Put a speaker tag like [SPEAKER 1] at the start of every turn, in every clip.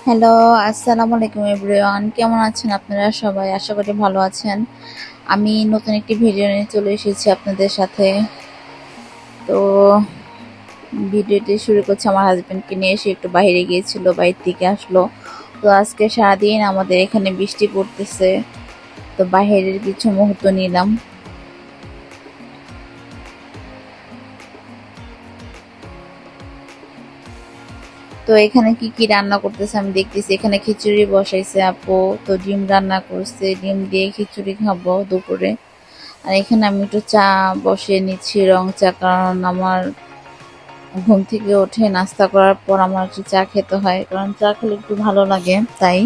[SPEAKER 1] Hello, আসসালামু আলাইকুম everyone. কেমন আছেন আপনারা সবাই? আশা করি ভালো আছেন। আমি নতুন একটি ভিডিও নিয়ে চলে এসেছি আপনাদের সাথে। তো ভিডিওটি শুরু করছে আমার হাজবেন্ডকে নিয়ে। এসে একটু বাইরে গিয়েছিল, বাইরে থেকে আসলো। তো আজকে সারাদিন আমাদের এখানে বৃষ্টি পড়তেছে, তো বাইরের কিছু মুহূর্ত নিলাম। তো এখানে কি কি রান্না করতেছে আমি দেখতেছি। এখানে খিচুড়ি বসাইছে আপু, তো ডিম রান্না করছে, ডিম দিয়ে খিচুড়ি খাবো দুপুরে। আর এখানে আমি একটু চা বসিয়ে নিচ্ছি, রং চা, কারণ আমার ঘুম থেকে উঠে নাস্তা করার পর আমার একটু চা খেতে হয়, কারণ চা খেলে একটু ভালো লাগে। তাই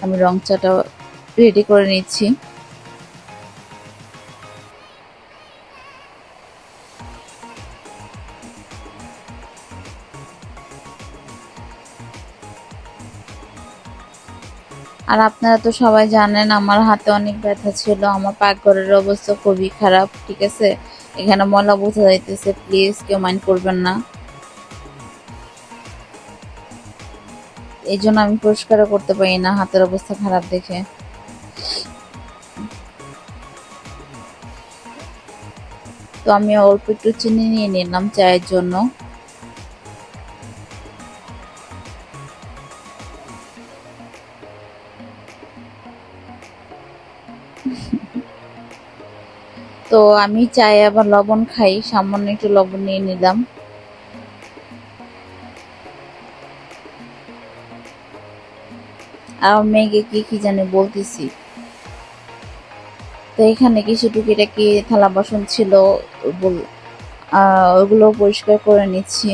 [SPEAKER 1] আমি রং চাটা রেডি করে নিচ্ছি। আর আপনারা তো সবাই জানেন আমার হাতে অনেক ব্যথা ছিল, আমার পাকঘরের অবস্থা খুবই খারাপ, ঠিক আছে? এখানে ময়লা বোঝা যাইতেছে, প্লিজ কেউ মাইন্ড করবেন না। এই জন্য আমি পরিষ্কারও করতে পারি না হাতের অবস্থা খারাপ দেখে। তো আমি অল্প একটু চিনি নিয়ে নিলাম চায়ের জন্য। তো আমি চায়ে আবার লবণ খাই, সামান্য একটু লবণ নিয়ে নিলাম। আর মেয়েকে কি কি জানি বলতেছি। তো এখানে কিছু টুকিটাকি থালা বাসন ছিল, ওগুলো পরিষ্কার করে নিচ্ছি।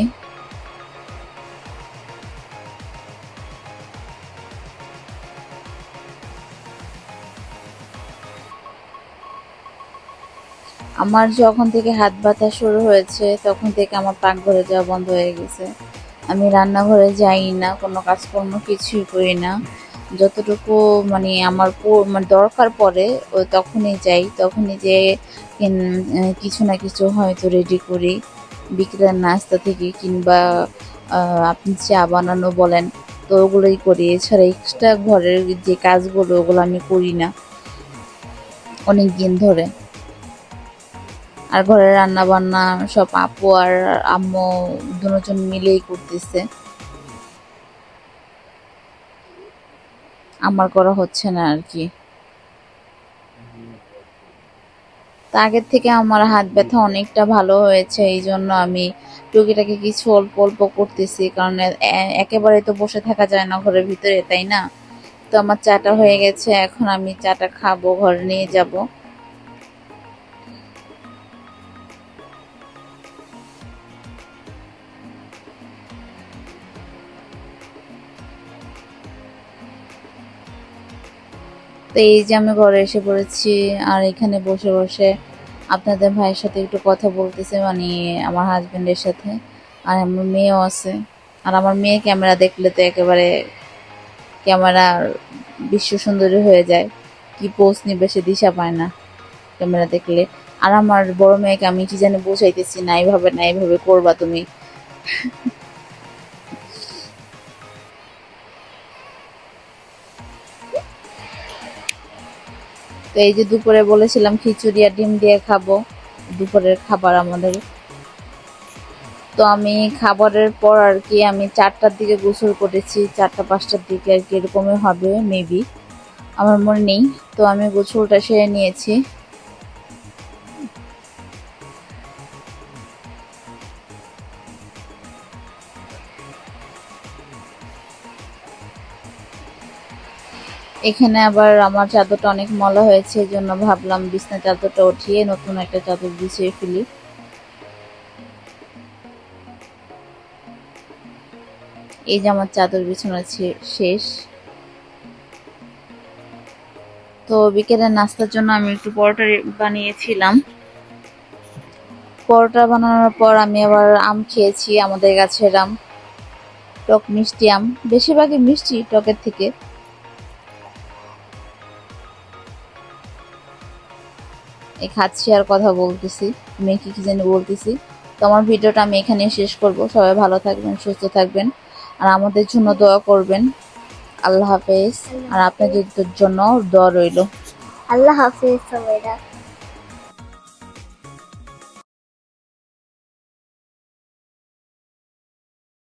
[SPEAKER 1] আমার যখন থেকে হাত ব্যথা শুরু হয়েছে তখন থেকে আমার পাকঘরে যাওয়া বন্ধ হয়ে গেছে। আমি রান্নাঘরে যাই না, কোনো কাজকর্ম কিছুই করি না। যতটুকু মানে আমার মানে দরকার পড়ে ও তখনই যাই, তখনই যে কিছু না কিছু হয়তো রেডি করি, বিকেলের নাস্তা থেকে কিংবা আপনি চা বানানো বলেন, তো ওগুলোই করি। এছাড়া এক্সট্রা ঘরের যে কাজগুলো ওগুলো আমি করি না অনেক দিন ধরে। আর ঘরের রান্না বান্না সব আপু আর আম্মু দুজন মিলেই করতেছে, আমার করা হচ্ছে না আর কি। তা আগের থেকে আমার হাত ব্যথা অনেকটা ভালো হয়েছে, এই জন্য আমি টুকিটাকি কিছু অল্প অল্প করতেছি, কারণ একেবারে তো বসে থাকা যায় না ঘরের ভিতরে, তাই না? তো আমার চাটা হয়ে গেছে, এখন আমি চাটা খাবো, ঘরে নিয়ে যাব। তো এই যে আমি ঘরে এসে পড়েছি, আর এখানে বসে বসে আপনাদের ভাইয়ের সাথে একটু কথা বলতেছে, মানে আমার হাজবেন্ডের সাথে। আর আমার মেয়েও আছে। আর আমার মেয়ে ক্যামেরা দেখলে তো একেবারে ক্যামেরার বিশ্ব সুন্দরী হয়ে যায়, কি পোজ নিবে সে দিশা পায় না ক্যামেরা দেখলে। আর আমার বড় মেয়েকে আমি কি জানি বোঝাইতেছি, না এইভাবে না, এইভাবে করবা তুমি। তো এই যে দুপুরে বলেছিলাম খিচুড়ি আর ডিম দিয়ে খাবো, দুপুরের খাবার আমাদের। তো আমি খাবারের পর আর কি আমি 4টার দিকে গোসল করেছি, 4টা 5টার দিকে আর কি, এরকমই হবে মেবি, আমার মনে নেই। তো আমি গোসলটা সেরে নিয়েছি। এখানে আবার আমার চাদরটা অনেক ময়লা হয়েছে, এই জন্য ভাবলাম বিছনা চাদরটা উঠিয়ে নতুন একটা চাদর বিছিয়ে ফেলি। এই যে আমার চাদর বিছানা শেষ। তো বিকেলের নাস্তার জন্য আমি একটু পরোটা বানিয়েছিলাম। পরোটা বানানোর পর আমি আবার আম খেয়েছি, আমাদের গাছের আম, টক মিষ্টি আম, বেশিরভাগই মিষ্টি টকের থেকে। এই খাচ্ছি আর কথা বলতেছি, মেয়েকে কি জানি বলতেছি। তো আমার ভিডিওটা আমি এখানে শেষ করব। সবাই ভালো থাকবেন, সুস্থ থাকবেন। আর আমাদের জন্য দোয়া করবেন। আল্লাহ হাফেজ। আর আপনাদের জন্য দোয়া রইল।
[SPEAKER 2] আল্লাহ হাফেজ সবাইরা।